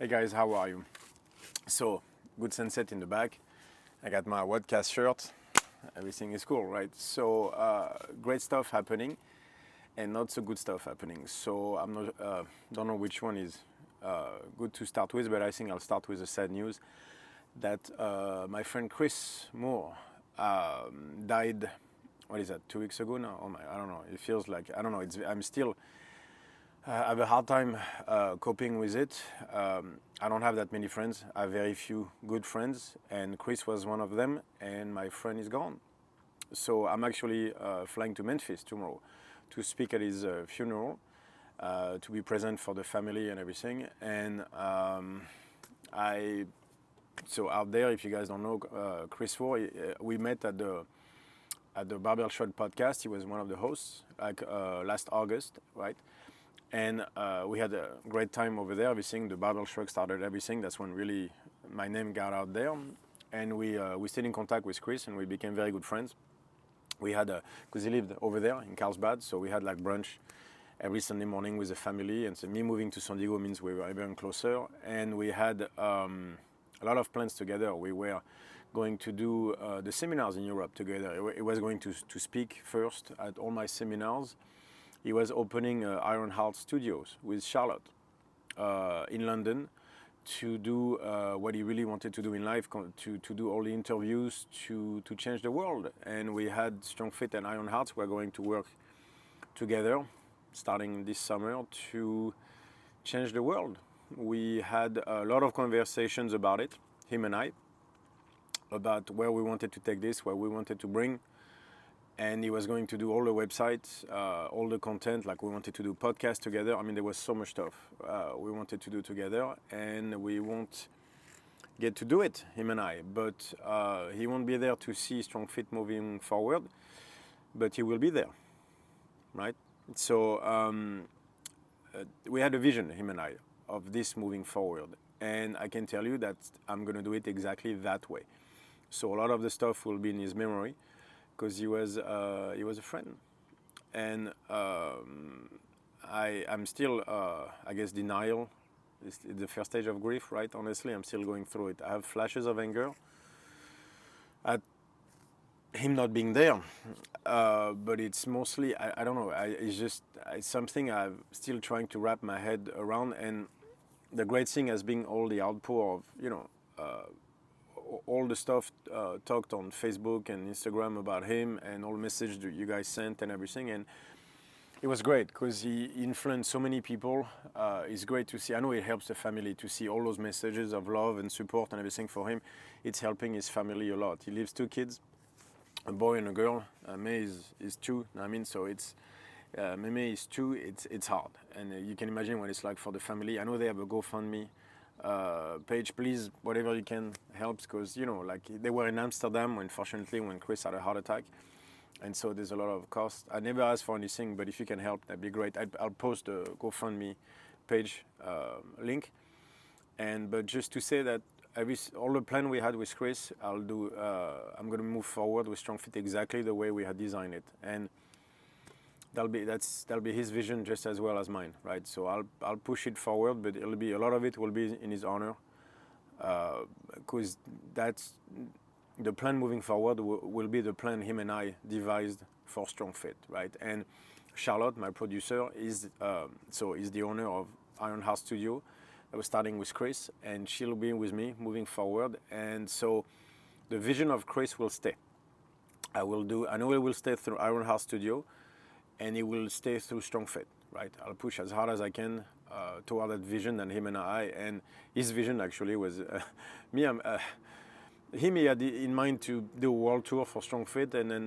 Hey guys, how are you? So, good sunset in the back. I got my Wadcast shirt. Everything is cool, right? So, great stuff happening and not so good stuff happening. So, I'm not, don't know which one is good to start with, but I think I'll start with the sad news that my friend Chris Moore died. What is that? 2 weeks ago now? Oh my, I don't know. It feels like I don't know. I'm still. I have a hard time coping with it. I don't have that many friends. I have very few good friends, and Chris was one of them, and my friend is gone. So I'm actually flying to Memphis tomorrow to speak at his funeral, to be present for the family and everything. And so out there, if you guys don't know, Chris Moore, we met at the Barbell Shot podcast. He was one of the hosts, like last August, right? And we had a great time over there. Everything, the Barbell Shrug started everything. That's when really my name got out there. And we stayed in contact with Chris, and we became very good friends. We had, because he lived over there in Carlsbad, so we had like brunch every Sunday morning with the family. And so me moving to San Diego means we were even closer. And we had a lot of plans together. We were going to do the seminars in Europe together. It was going to speak first at all my seminars. He was opening Iron Heart Studios with Charlotte in London to do what he really wanted to do in life, to do all the interviews, to change the world. And we had Strong Fit and Iron Hearts. We're going to work together starting this summer to change the world. We had a lot of conversations about it, him and I, about where we wanted to take this, where we wanted to bring. And he was going to do all the websites, all the content, like we wanted to do podcasts together. I mean, there was so much stuff we wanted to do together, and we won't get to do it, him and I. But he won't be there to see Strong Fit moving forward, but he will be there, right? So we had a vision, him and I, of this moving forward. And I can tell you that I'm going to do it exactly that way. So a lot of the stuff will be in his memory, because he was a friend, and I'm still I guess denial is the first stage of grief, right? Honestly, I'm still going through it. I have flashes of anger at him not being there, but it's mostly I don't know. It's something I'm still trying to wrap my head around. And the great thing has been all the outpour of all the stuff talked on Facebook and Instagram about him, and all the messages that you guys sent and everything. And it was great because he influenced so many people. It's great to see. I know it helps the family to see all those messages of love and support and everything for him. It's helping his family a lot. He leaves 2 kids, a boy and a girl. May is 2. I mean, so it's Meme is 2. It's hard, and you can imagine what it's like for the family. I know they have a Gofundme page. Please, whatever you can helps, because like they were in Amsterdam unfortunately when Chris had a heart attack, and so there's a lot of cost. I never asked for anything, but if you can help, that'd be great. I'll post the GoFundMe page link, but just to say that all the plan we had with Chris, I'm going to move forward with Strong Fit exactly the way we had designed it, and that'll be his vision just as well as mine, right? So I'll push it forward, but it'll be a lot of it will be in his honor, because that's the plan moving forward. Will be the plan him and I devised for Strong Fit, right? And Charlotte, my producer, is the owner of Iron Heart Studio. I was starting with Chris, and she'll be with me moving forward. And so the vision of Chris will stay. I know it will stay through Iron Heart Studio, and it will stay through Strong Fit, right? I'll push as hard as I can toward that vision, and him and I. And his vision actually was he had in mind to do a world tour for Strong Fit, and then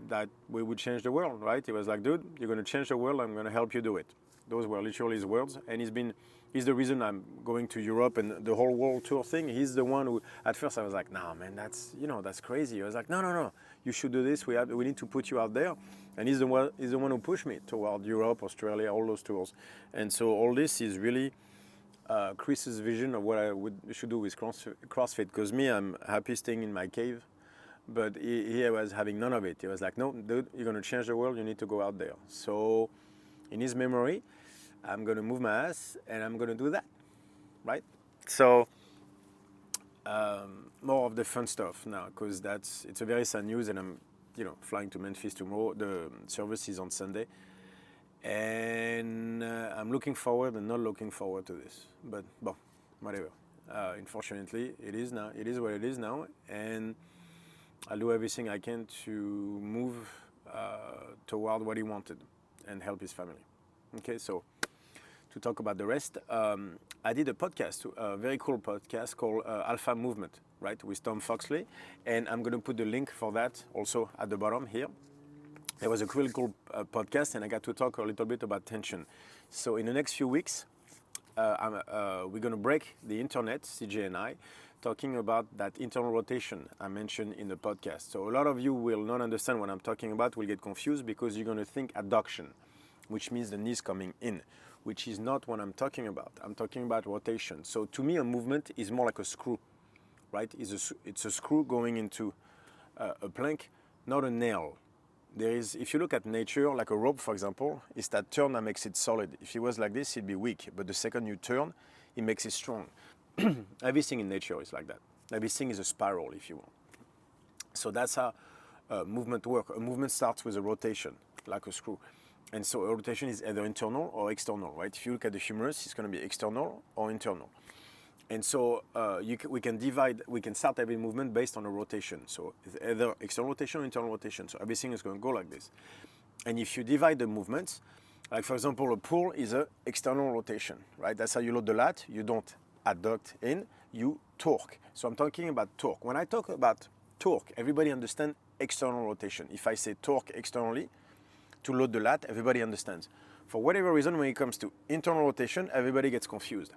that we would change the world, right? He was like, dude, you're going to change the world. I'm going to help you do it. Those were literally his words, and he's the reason I'm going to Europe and the whole world tour thing. He's the one who, at first I was like, nah, man, that's crazy. I was like, no, you should do this. We need to put you out there. And he's the one who pushed me toward Europe, Australia, all those tours. And so all this is really Chris's vision of what I should do with CrossFit. Because me, I'm happy staying in my cave, but he was having none of it. He was like, no, dude, you're going to change the world. You need to go out there. So in his memory, I'm going to move my ass, and I'm going to do that, right? So more of the fun stuff now, because it's a very sad news, and I'm flying to Memphis tomorrow. The service is on Sunday, and I'm looking forward and not looking forward to this. But well, whatever. Unfortunately, it is now. It is what it is now, and I'll do everything I can to move toward what he wanted and help his family. Okay, so to talk about the rest, I did a podcast, a very cool podcast called Alpha Movement, right, with Tom Foxley, and I'm going to put the link for that also at the bottom here. It was a really cool podcast, and I got to talk a little bit about tension. So in the next few weeks, we're going to break the internet, CJ and I, talking about that internal rotation I mentioned in the podcast. So a lot of you will not understand what I'm talking about, will get confused, because you're going to think adduction, which means the knees coming in, which is not what I'm talking about. I'm talking about rotation. So to me, a movement is more like a screw, right? It's a screw going into a plank, not a nail. If you look at nature, like a rope, for example, it's that turn that makes it solid. If it was like this, it'd be weak. But the second you turn, it makes it strong. Everything in nature is like that. Everything is a spiral, if you want. So that's how movement works. A movement starts with a rotation, like a screw. And so a rotation is either internal or external, right? If you look at the humerus, it's going to be external or internal. And so we can start every movement based on a rotation. So it's either external rotation or internal rotation. So everything is going to go like this. And if you divide the movements, like for example, a pull is an external rotation, right? That's how you load the lat. You don't adduct in, you torque. So I'm talking about torque. When I talk about torque, everybody understands external rotation. If I say torque externally to load the lat, everybody understands. For whatever reason, when it comes to internal rotation, everybody gets confused.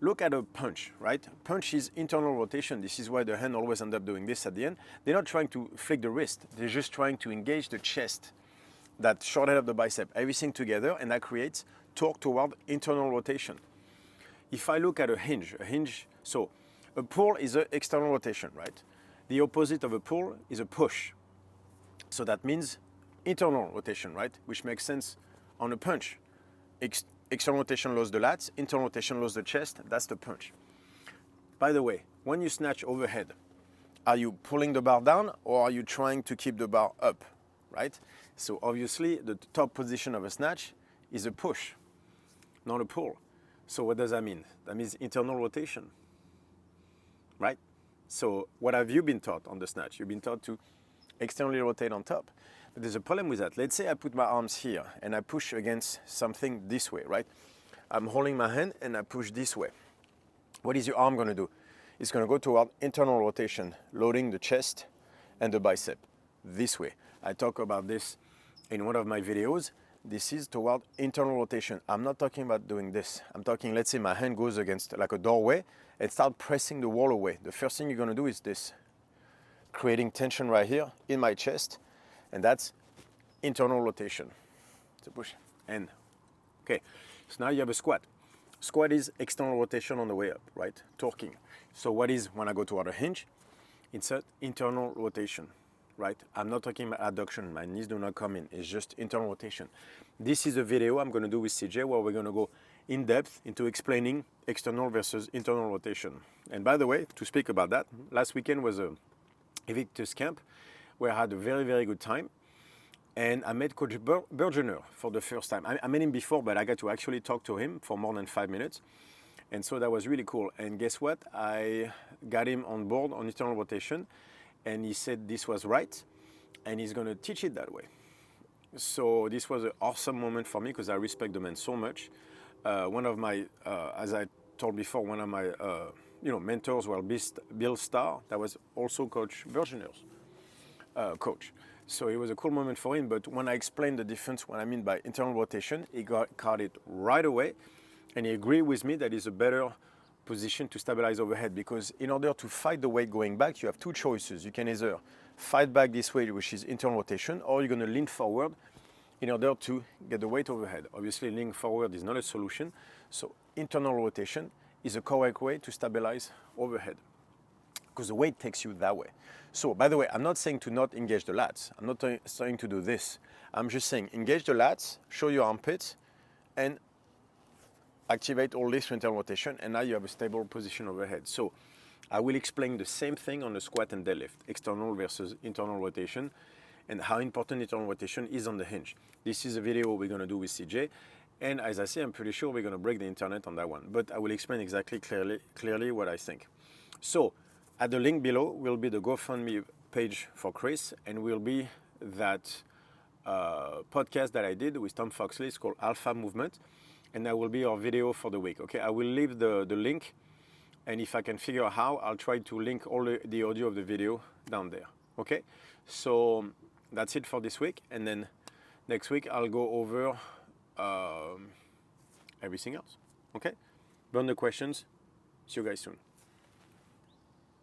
Look at a punch, right? Punch is internal rotation. This is why the hand always ends up doing this at the end. They're not trying to flick the wrist. They're just trying to engage the chest, that short head of the bicep, everything together, and that creates torque toward internal rotation. If I look at a hinge, so a pull is an external rotation, right? The opposite of a pull is a push. So that means internal rotation, right? Which makes sense on a punch. External rotation loads the lats, internal rotation loads the chest, that's the punch. By the way, when you snatch overhead, are you pulling the bar down or are you trying to keep the bar up, right? So obviously the top position of a snatch is a push, not a pull. So what does that mean? That means internal rotation, right? So what have you been taught on the snatch? You've been taught to externally rotate on top. But there's a problem with that. Let's say I put my arms here and I push against something this way, right? I'm holding my hand and I push this way. What is your arm going to do? It's going to go toward internal rotation, loading the chest and the bicep this way. I talk about this in one of my videos. This is toward internal rotation. I'm not talking about doing this. I'm talking, let's say my hand goes against like a doorway and start pressing the wall away. The first thing you're going to do is this, creating tension right here in my chest, and that's internal rotation. So push and okay. So now you have a squat. Squat is external rotation on the way up, right? Torquing. So what is when I go toward a hinge? It's an internal rotation, right? I'm not talking about adduction. My knees do not come in. It's just internal rotation. This is a video I'm going to do with CJ where we're going to go in depth into explaining external versus internal rotation. And by the way, to speak about that, last weekend was a Evictus camp where I had a very, very good time. And I met Coach Bergener for the first time. I met him before, but I got to actually talk to him for more than 5 minutes. And so that was really cool. And guess what? I got him on board on internal rotation, and he said this was right, and he's going to teach it that way. So this was an awesome moment for me because I respect the man so much. One of my, as I told before, one of my mentors was Bill Starr. That was also Coach Bergener's coach. So it was a cool moment for him, but when I explained the difference, what I mean by internal rotation, he caught it right away, and he agreed with me that it's a better position to stabilize overhead, because in order to fight the weight going back, you have two choices. You can either fight back this way, which is internal rotation, or you're going to lean forward in order to get the weight overhead. Obviously, leaning forward is not a solution, so internal rotation is a correct way to stabilize overhead, because the weight takes you that way. So, by the way, I'm not saying to not engage the lats. I'm not saying to do this. I'm just saying engage the lats, show your armpits, and activate all this internal rotation, and now you have a stable position overhead. So I will explain the same thing on the squat and deadlift, external versus internal rotation, and how important internal rotation is on the hinge. This is a video we're going to do with CJ, and as I say, I'm pretty sure we're going to break the internet on that one, but I will explain exactly clearly what I think. So at the link below will be the GoFundMe page for Chris, and will be that podcast that I did with Tom Foxley. It's called Alpha Movement, and that will be our video for the week. Okay, I will leave the link, and if I can figure out how, I'll try to link all the audio of the video down there. Okay, so that's it for this week, and then next week I'll go over everything else. Okay, burn the questions. See you guys soon.